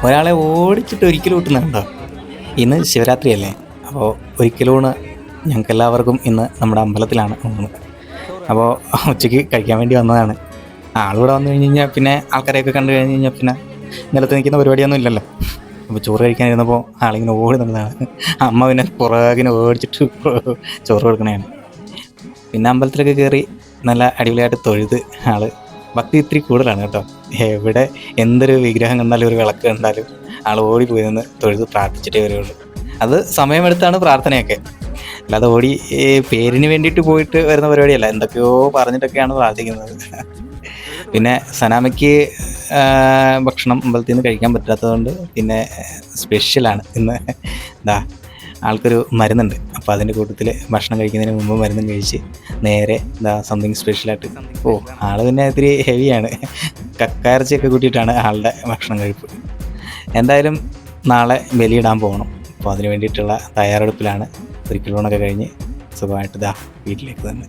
ഒരാളെ ഓടിച്ചിട്ട് ഒരിക്കലും കിട്ടുന്നുണ്ടോ? ഇന്ന് ശിവരാത്രിയല്ലേ, അപ്പോൾ ഒരിക്കലൂണ് ഞങ്ങൾക്കെല്ലാവർക്കും ഇന്ന് നമ്മുടെ അമ്പലത്തിലാണ് ഊണ്. അപ്പോൾ ഉച്ചയ്ക്ക് കഴിക്കാൻ വേണ്ടി വന്നതാണ്. ആളിവിടെ വന്നു കഴിഞ്ഞ് കഴിഞ്ഞാൽ പിന്നെ ആൾക്കാരെയൊക്കെ കണ്ടു കഴിഞ്ഞ് കഴിഞ്ഞാൽ പിന്നെ നിലത്ത് നിൽക്കുന്ന പരിപാടിയൊന്നും ഇല്ലല്ലോ. അപ്പോൾ ചോറ് കഴിക്കാനിരുന്നപ്പോൾ ആളിങ്ങനെ ഓടി നിന്നതാണ്. അമ്മ പിന്നെ പുറകിനെ ഓടിച്ചിട്ട് ചോറ് കൊടുക്കണതാണ്. പിന്നെ അമ്പലത്തിലൊക്കെ കയറി നല്ല അടിപൊളിയായിട്ട് തൊഴുത് ആള് ഭക്തി ഇത്തിരി കൂടുതലാണ് കേട്ടോ. എവിടെ എന്തൊരു വിഗ്രഹം കണ്ടാലും ഒരു വിളക്ക് കണ്ടാലും ആൾ ഓടിപ്പോയി നിന്ന് തൊഴുത് പ്രാർത്ഥിച്ചിട്ടേ വരുള്ളൂ. അത് സമയമെടുത്താണ് പ്രാർത്ഥനയൊക്കെ, അല്ലാതെ ഓടി പേരിന് വേണ്ടിയിട്ട് പോയിട്ട് വരുന്ന പരിപാടിയല്ല. എന്തൊക്കെയോ പറഞ്ഞിട്ടൊക്കെയാണ് പ്രാർത്ഥിക്കുന്നത്. പിന്നെ സനാമയ്ക്ക് ഭക്ഷണം അമ്പലത്തിൽ നിന്ന് കഴിക്കാൻ പറ്റാത്തതുകൊണ്ട് പിന്നെ സ്പെഷ്യലാണ് ഇന്ന്. ഇതാ ആൾക്കൊരു മരുന്നുണ്ട്, അപ്പോൾ അതിൻ്റെ കൂട്ടത്തിൽ ഭക്ഷണം കഴിക്കുന്നതിന് മുമ്പ് മരുന്നും കഴിച്ച് നേരെ ഇതാ സംതിങ് സ്പെഷ്യലായിട്ട്. ആൾ പിന്നെ ഇത്തിരി ഹെവിയാണ്, കക്കയിറച്ചിയൊക്കെ കൂട്ടിയിട്ടാണ് ആളുടെ ഭക്ഷണം കഴിപ്പ്. എന്തായാലും നാളെ ബലിയിടാൻ പോകണം, അപ്പോൾ അതിന് വേണ്ടിയിട്ടുള്ള തയ്യാറെടുപ്പിലാണ്. ഒരിക്കലൂണൊക്കെ കഴിഞ്ഞ് സുഖമായിട്ട് ഇതാ വീട്ടിലേക്ക് തന്നെ.